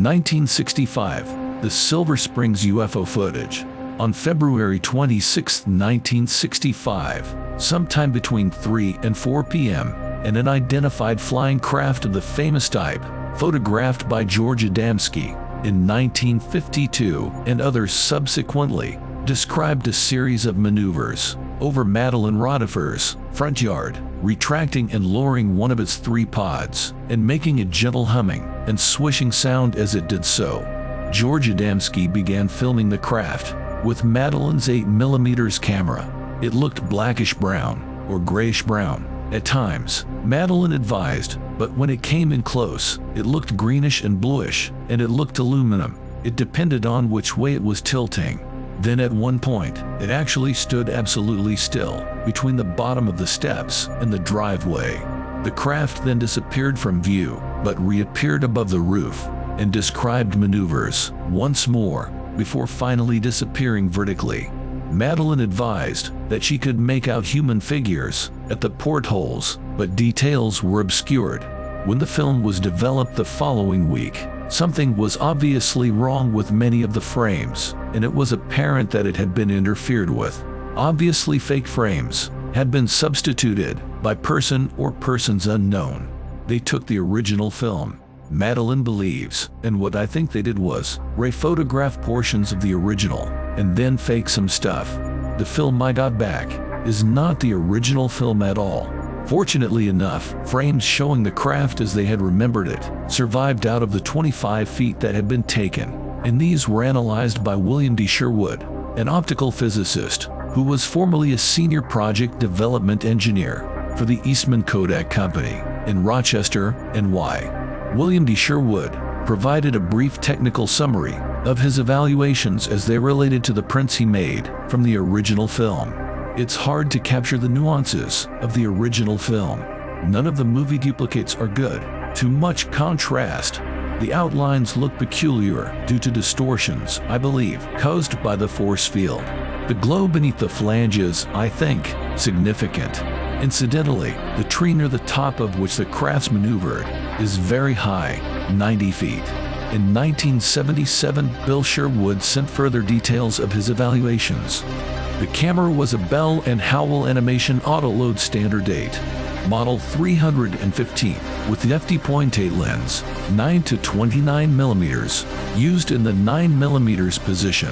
1965, the Silver Springs UFO footage. On February 26, 1965, sometime between 3 and 4 p.m., an unidentified flying craft of the famous type, photographed by George Adamski in 1952 and others subsequently, described a series of maneuvers over Madeleine Rodeffer's front yard, retracting and lowering one of its 3 pods, and making a gentle humming and swishing sound as it did so. George Adamski began filming the craft with Madeleine's 8mm camera. It looked blackish-brown or grayish-brown at times, Madeleine advised, but when it came in close, it looked greenish and bluish, and it looked aluminum. It depended on which way it was tilting. Then at one point, it actually stood absolutely still between the bottom of the steps and the driveway. The craft then disappeared from view, but reappeared above the roof and described maneuvers once more before finally disappearing vertically. Madeleine advised that she could make out human figures at the portholes, but details were obscured. When the film was developed the following week, something was obviously wrong with many of the frames, and it was apparent that it had been interfered with. Obviously fake frames had been substituted by person or persons unknown. They took the original film, Madeleine believes, and what I think they did was re-photograph portions of the original and then fake some stuff. The film I got back is not the original film at all. Fortunately enough, frames showing the craft as they had remembered it survived out of the 25 feet that had been taken, and these were analyzed by William D. Sherwood, an optical physicist who was formerly a senior project development engineer for the Eastman Kodak Company in Rochester, NY. William D. Sherwood provided a brief technical summary of his evaluations as they related to the prints he made from the original film. It's hard to capture the nuances of the original film. None of the movie duplicates are good. Too much contrast. The outlines look peculiar due to distortions, I believe, caused by the force field. The glow beneath the flanges, I think, significant. Incidentally, the tree near the top of which the crafts maneuvered is very high, 90 feet. In 1977, Bill Sherwood sent further details of his evaluations. The camera was a Bell & Howell Animation Autoload Standard 8, model 315, with the f/2.8 lens, 9 to 29 millimeters, used in the 9 millimeters position.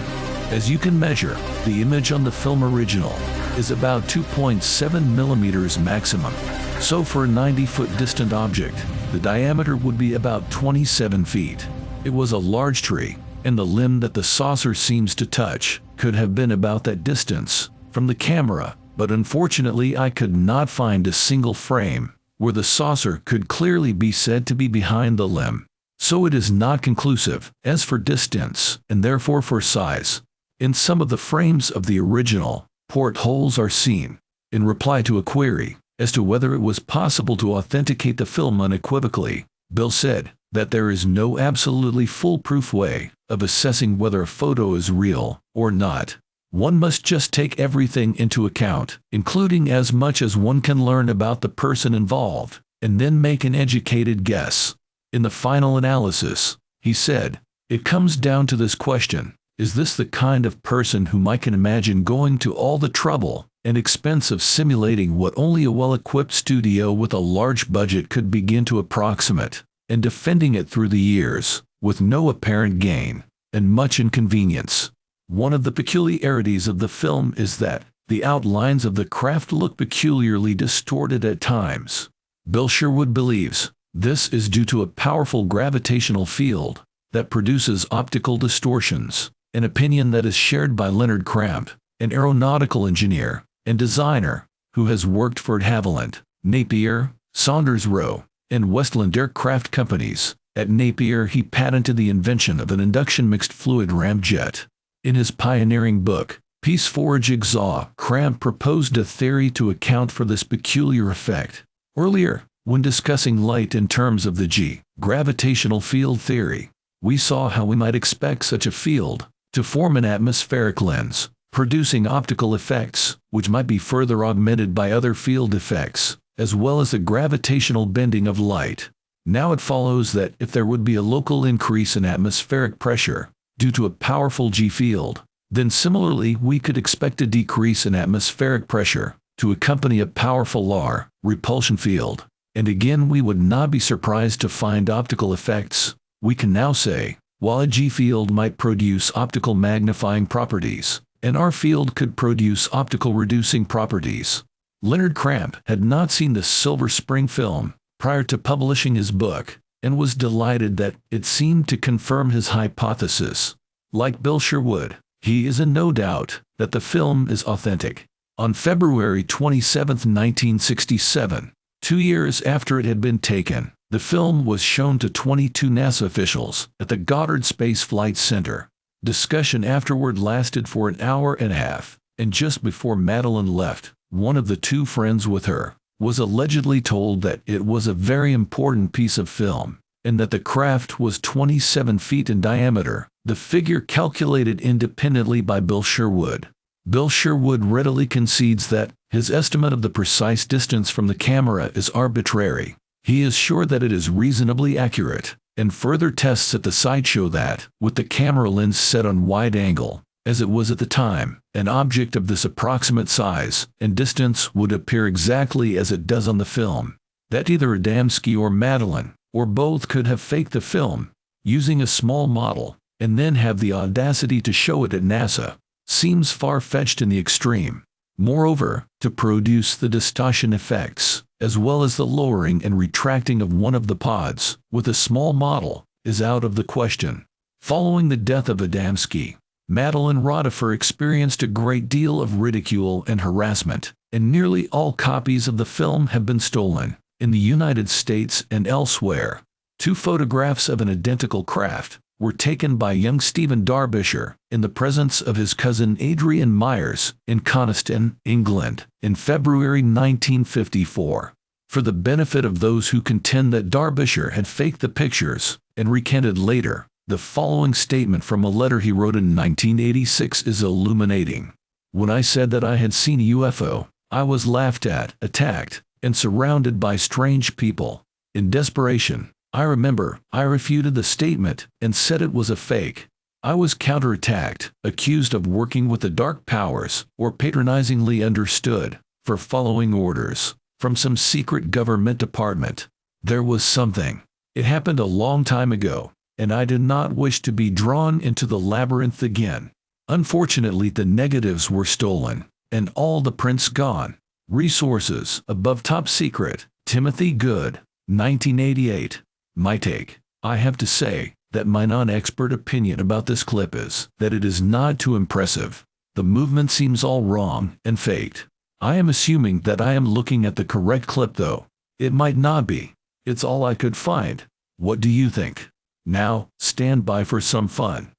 As you can measure, the image on the film original is about 2.7 millimeters maximum. So for a 90-foot distant object, the diameter would be about 27 feet. It was a large tree, and the limb that the saucer seems to touch could have been about that distance from the camera, but unfortunately I could not find a single frame where the saucer could clearly be said to be behind the limb. So it is not conclusive as for distance and therefore for size. In some of the frames of the original, portholes are seen. In reply to a query as to whether it was possible to authenticate the film unequivocally, Bill said that there is no absolutely foolproof way of assessing whether a photo is real or not. One must just take everything into account, including as much as one can learn about the person involved, and then make an educated guess. In the final analysis, he said, it comes down to this question: is this the kind of person whom I can imagine going to all the trouble and expense of simulating what only a well-equipped studio with a large budget could begin to approximate, and defending it through the years, with no apparent gain, and much inconvenience? One of the peculiarities of the film is that the outlines of the craft look peculiarly distorted at times. Bill Sherwood believes this is due to a powerful gravitational field that produces optical distortions, an opinion that is shared by Leonard Cramp, an aeronautical engineer and designer who has worked for de Havilland, Napier, Saunders Roe, and Westland Aircraft Companies. At Napier, he patented the invention of an induction mixed fluid ramjet. In his pioneering book, Peace for a Jigsaw, Cramp proposed a theory to account for this peculiar effect. Earlier, when discussing light in terms of the gravitational field theory, we saw how we might expect such a field to form an atmospheric lens, producing optical effects, which might be further augmented by other field effects, as well as the gravitational bending of light. Now it follows that if there would be a local increase in atmospheric pressure due to a powerful G field, then similarly we could expect a decrease in atmospheric pressure to accompany a powerful R repulsion field. And again, we would not be surprised to find optical effects. We can now say, while a G field might produce optical magnifying properties, an R field could produce optical reducing properties. Leonard Cramp had not seen the Silver Spring film prior to publishing his book, and was delighted that it seemed to confirm his hypothesis. Like Bill Sherwood, he is in no doubt that the film is authentic. On February 27, 1967, 2 years after it had been taken, the film was shown to 22 NASA officials at the Goddard Space Flight Center. Discussion afterward lasted for an hour and a half, and just before Madeleine left, one of the two friends with her was allegedly told that it was a very important piece of film, and that the craft was 27 feet in diameter, the figure calculated independently by Bill Sherwood. Bill Sherwood readily concedes that his estimate of the precise distance from the camera is arbitrary. He is sure that it is reasonably accurate, and further tests at the site show that, with the camera lens set on wide angle, as it was at the time, an object of this approximate size and distance would appear exactly as it does on the film. That either Adamski or Madeleine, or both, could have faked the film, using a small model, and then have the audacity to show it at NASA, seems far-fetched in the extreme. Moreover, to produce the distortion effects, as well as the lowering and retracting of one of the pods, with a small model, is out of the question. Following the death of Adamski, Madeleine Rodeffer experienced a great deal of ridicule and harassment, and nearly all copies of the film have been stolen, in the United States and elsewhere. 2 photographs of an identical craft were taken by young Stephen Derbyshire in the presence of his cousin Adrian Myers in Coniston, England, in February 1954. For the benefit of those who contend that Derbyshire had faked the pictures and recanted later, the following statement from a letter he wrote in 1986 is illuminating. When I said that I had seen a UFO, I was laughed at, attacked, and surrounded by strange people. In desperation, I remember, I refuted the statement and said it was a fake. I was counterattacked, accused of working with the dark powers, or patronizingly understood for following orders from some secret government department. There was something. It happened a long time ago, and I did not wish to be drawn into the labyrinth again. Unfortunately, the negatives were stolen, and all the prints gone. Resources above top secret. Timothy Good, 1988. My take. I have to say that my non-expert opinion about this clip is that it is not too impressive. The movement seems all wrong and faked. I am assuming that I am looking at the correct clip though. It might not be. It's all I could find. What do you think? Now, stand by for some fun.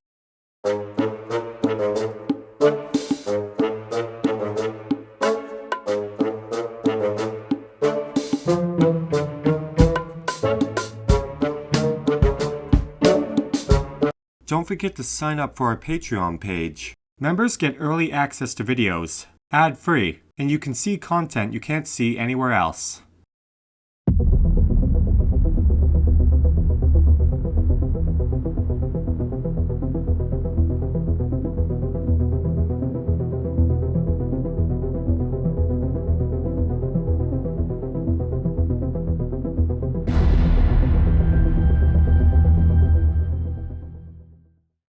Don't forget to sign up for our Patreon page. Members get early access to videos, ad-free, and you can see content you can't see anywhere else.